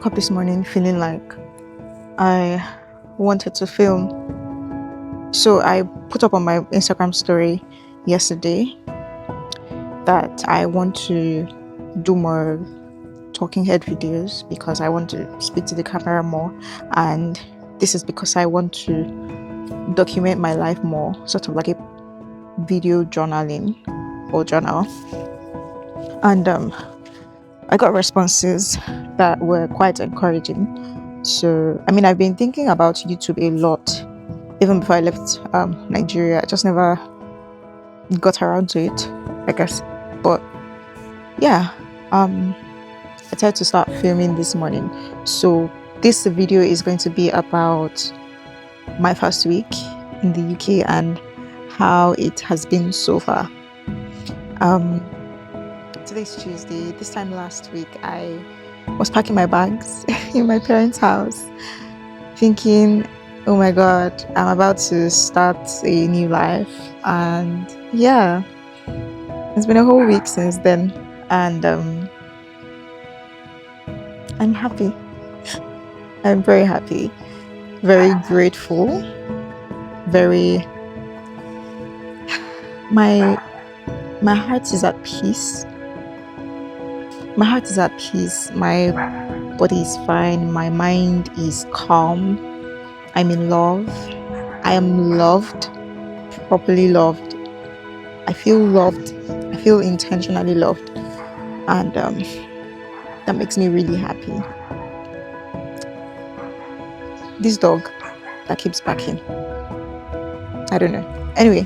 up this morning feeling like I wanted to film. So I put up on my Instagram story yesterday that I want to do more talking head videos because I want to speak to the camera more, and this is because I want to document my life more, sort of like a video journaling or journal. And I got responses that were quite encouraging. So I've been thinking about YouTube a lot even before I left Nigeria. I just never got around to it, I guess. But yeah, I decided to start filming this morning. So this video is going to be about my first week in the UK and how it has been so far. Today's Tuesday. This time last week I was packing my bags in my parents' house, thinking, oh my god, I'm about to start a new life. And yeah, it's been a whole week since then, and I'm happy. I'm very happy, very grateful, very my heart is at peace. My heart is at peace. My body is fine. My mind is calm. I'm in love. I am loved, properly loved. I feel loved. I feel intentionally loved. And that makes me really happy. This dog that keeps barking, I don't know. Anyway,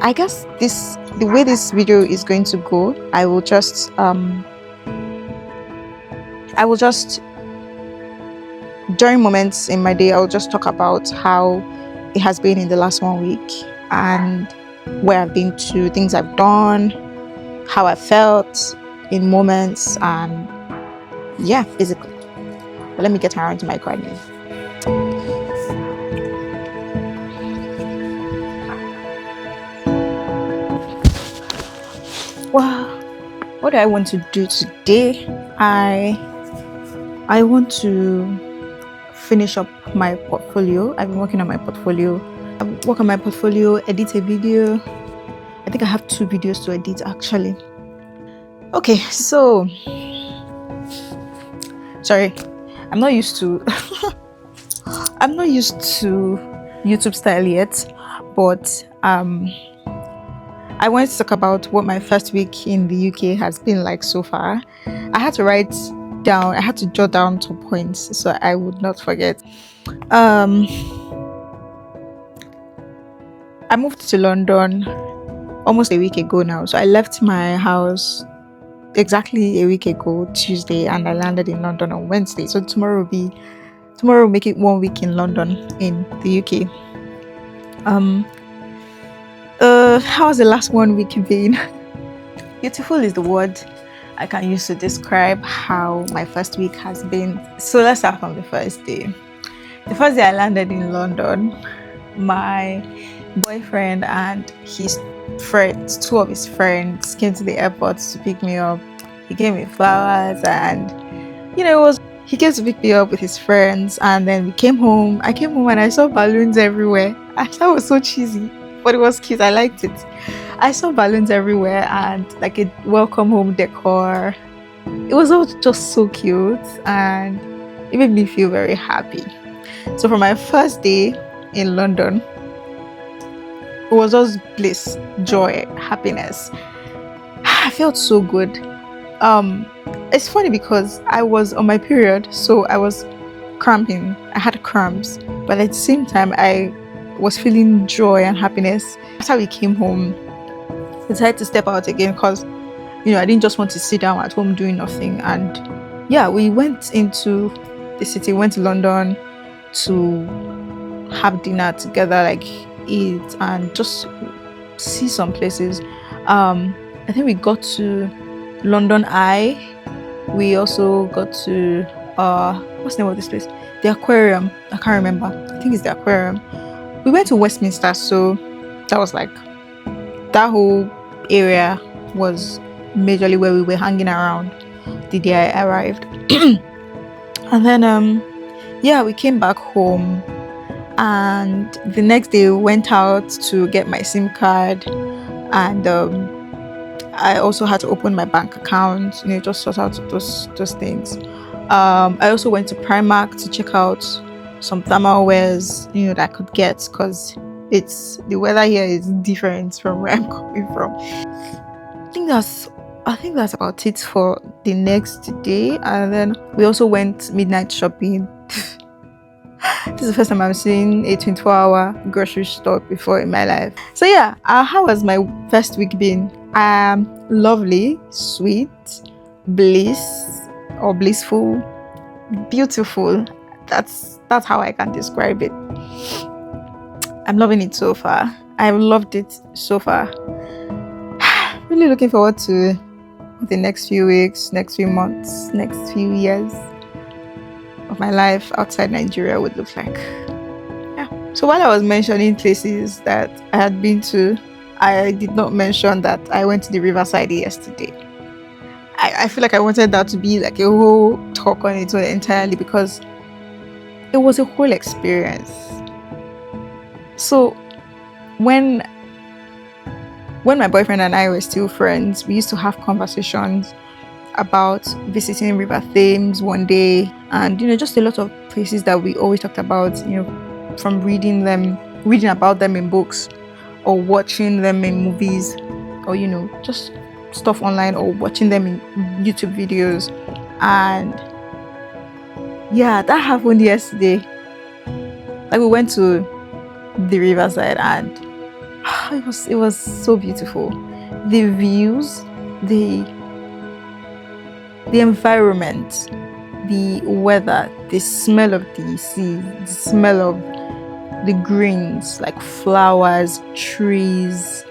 I guess the way this video is going to go, I will just during moments in my day, I'll just talk about how it has been in the last 1 week and where I've been to, things I've done, how I felt in moments, and yeah, basically. But let me get around to my gardening. Well, what do I want to do today? I want to finish up my portfolio. I've been working on my portfolio. Work on my portfolio, edit a video. I think I have 2 videos to edit actually. Okay, so sorry, I'm not used to YouTube style yet, but I wanted to talk about what my first week in the UK has been like so far. I had to jot down some points so I would not forget. I moved to London almost a week ago now. So I left my house exactly a week ago, Tuesday, and I landed in London on Wednesday. So tomorrow will make it 1 week in London in the UK. How has the last 1 week been? Beautiful is the word I can use to describe how my first week has been. So let's start from the first day. The first day I landed in London, my boyfriend and his friends, 2 of his friends, came to the airport to pick me up. He gave me flowers, and he came to pick me up with his friends, and then we came home. I came home and I saw balloons everywhere. I thought it was so cheesy, but it was cute. I liked it. I saw balloons everywhere and like a welcome home decor. It was all just so cute and it made me feel very happy. So for my first day in London, it was just bliss, joy, happiness. I felt so good. It's funny because I was on my period, so I was cramping. I had cramps, but at the same time I was feeling joy and happiness. After we came home, I decided to step out again because I didn't just want to sit down at home doing nothing. And yeah, we went into the city, went to London to have dinner together, like eat and just see some places. I think we got to London Eye. We also got to what's the name of this place? The aquarium. I can't remember. I think it's the aquarium. We went to Westminster, so that was like, that whole area was majorly where we were hanging around. the day I arrived. And then yeah, we came back home, and the next day we went out to get my SIM card, and I also had to open my bank account, just sort out those things. I also went to Primark to check out some thermal wears, that I could get, because the weather here is different from where I'm coming from. I think that's about it for the next day. And then we also went midnight shopping. This is the first time I'm seeing a 24-hour grocery store before in my life. So yeah, how has my first week been? Lovely, sweet, bliss, or blissful, beautiful. That's how I can describe it. I'm loving it so far. I've loved it so far. Really looking forward to the next few weeks, next few months, next few years of my life outside Nigeria would look like. Yeah. So while I was mentioning places that I had been to, I did not mention that I went to the Riverside yesterday. I feel like I wanted that to be like a whole talk on its own entirely, because it was a whole experience. So when my boyfriend and I were still friends, we used to have conversations about visiting River Thames one day, and just a lot of places that we always talked about, from reading about them in books, or watching them in movies, or just stuff online, or watching them in YouTube videos. And yeah, that happened yesterday. Like, we went to the Riverside, and it was so beautiful. The views, the environment, the weather, the smell of the sea, the smell of the greens, like flowers, trees.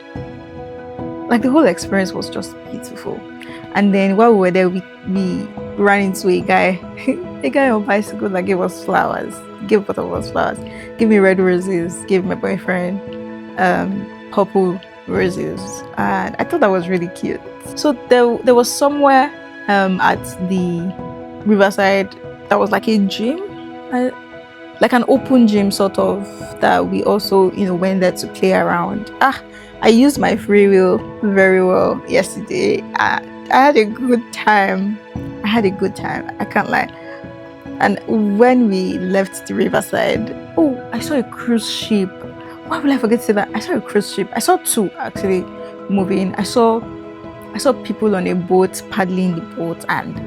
Like, the whole experience was just beautiful. And then while we were there, we ran into a guy on bicycle that gave us flowers. Gave both of us flowers. Gave me red roses. Gave my boyfriend purple roses, and I thought that was really cute. So there was somewhere at the Riverside that was like a gym, like an open gym sort of, that we also went there to play around. I used my free will very well yesterday. I had a good time. I can't lie. And when we left the Riverside, I saw a cruise ship. Why will I forget to say that? I saw a cruise ship. I saw two actually moving. I saw people on a boat paddling the boat, and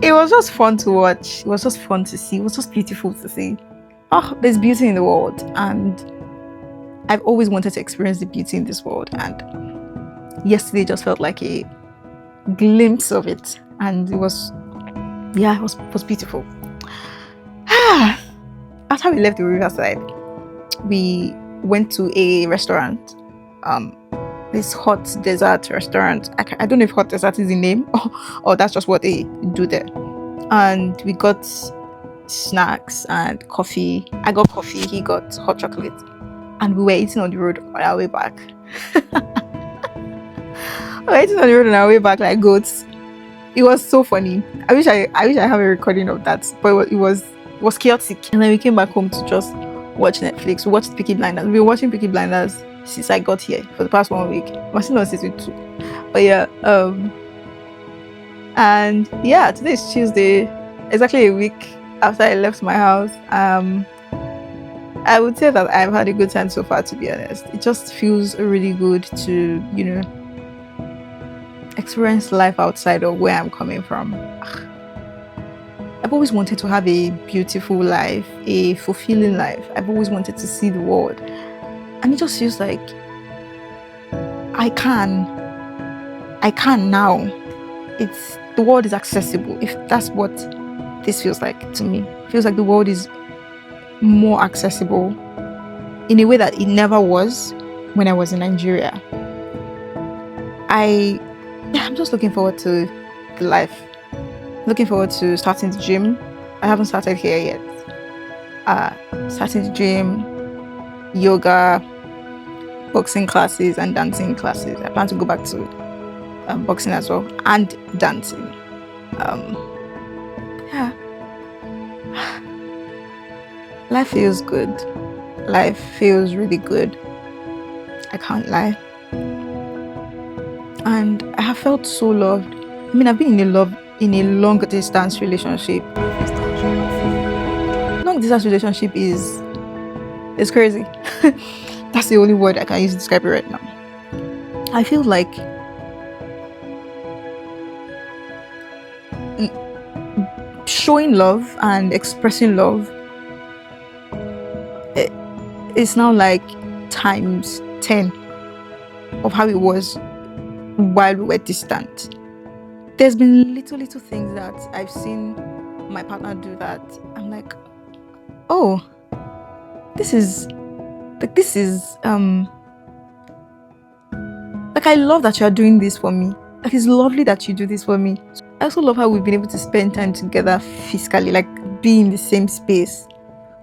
it was just fun to watch. It was just fun to see. It was just beautiful to see. There's beauty in the world, and I've always wanted to experience the beauty in this world, and yesterday just felt like a glimpse of it, and it was beautiful. After we left the Riverside, we went to a restaurant, this hot desert restaurant. I don't know if hot desert is the name, or that's just what they do there. And we got snacks and coffee. I got coffee, he got hot chocolate, and we were eating on the road on our way back. We were eating on the road on our way back like goats. It was so funny. I wish I have a recording of that, but it was chaotic. And then we came back home to just watch Netflix. We watched Peaky Blinders. We've been watching Peaky Blinders since I got here for the past 1 week. I'm still on season 2. But yeah, and yeah, today is Tuesday, exactly a week after I left my house. I would say that I've had a good time so far, to be honest. It just feels really good to, experience life outside of where I'm coming from. I've always wanted to have a beautiful life, a fulfilling life. I've always wanted to see the world. And it just feels like I can now. The world is accessible, if that's what this feels like to me. It feels like the world is more accessible in a way that it never was when I was in Nigeria. I'm just looking forward to the life. Looking forward to starting the gym. I haven't started here yet. Starting the gym, yoga, boxing classes, and dancing classes. I plan to go back to boxing as well, and dancing. Um, yeah, life feels good. Life feels really good. I can't lie. And I have felt so loved. I mean, I've been in a long distance relationship. Long distance relationship is crazy. That's the only word I can use to describe it right now. I feel like showing love and expressing love is now like times 10 of how it was while we were distant. There's been little things that I've seen my partner do that I'm like, oh, this is like, I love that you're doing this for me. Like, it's lovely that you do this for me. I also love how we've been able to spend time together physically, like be in the same space,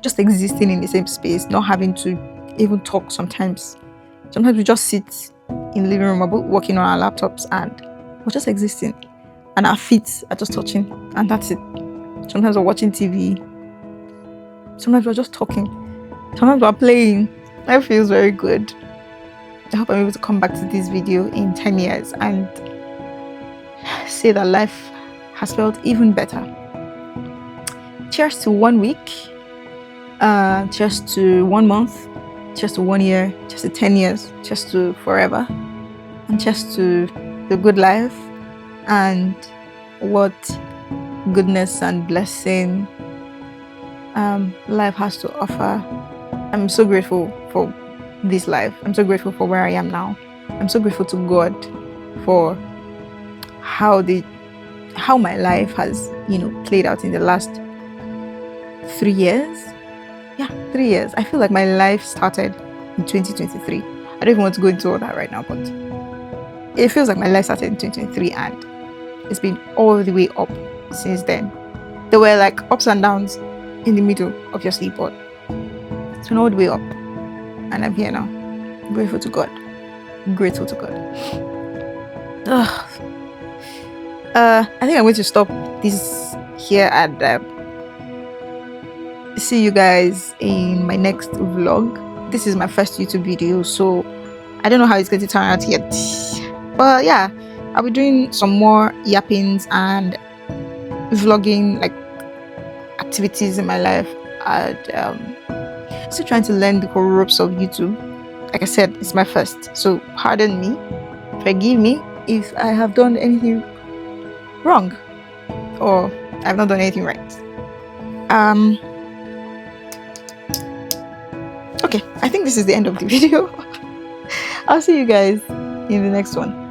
just existing in the same space, not having to even talk sometimes. Sometimes we just sit in the living room working on our laptops and we're just existing. And our feet are just touching, and that's it. Sometimes we're watching TV. Sometimes we're just talking. Sometimes we're playing. That feels very good. I hope I'm able to come back to this video in 10 years and say that life has felt even better. Cheers to 1 week. Cheers to 1 month. Cheers to 1 year. Cheers to 10 years. Cheers to forever. And cheers to the good life and what goodness and blessing life has to offer. I'm so grateful for this life. I'm so grateful for where I am now. I'm so grateful to God for how my life has, played out in the last 3 years. Yeah, 3 years. I feel like my life started in 2023. I don't even want to go into all that right now, but it feels like my life started in 2023 and it's been all the way up since then. There were like ups and downs in the middle, obviously, but it's been all the way up. And I'm here now. Grateful to God. Grateful to God. I think I'm going to stop this here and see you guys in my next vlog. This is my first YouTube video, so I don't know how it's going to turn out yet. But yeah, I'll be doing some more yappings and vlogging, like activities in my life, and still trying to learn the ropes of YouTube. Like I said, it's my first, so pardon me, forgive me if I have done anything wrong or I've not done anything right. Okay, I think this is the end of the video. I'll see you guys in the next one.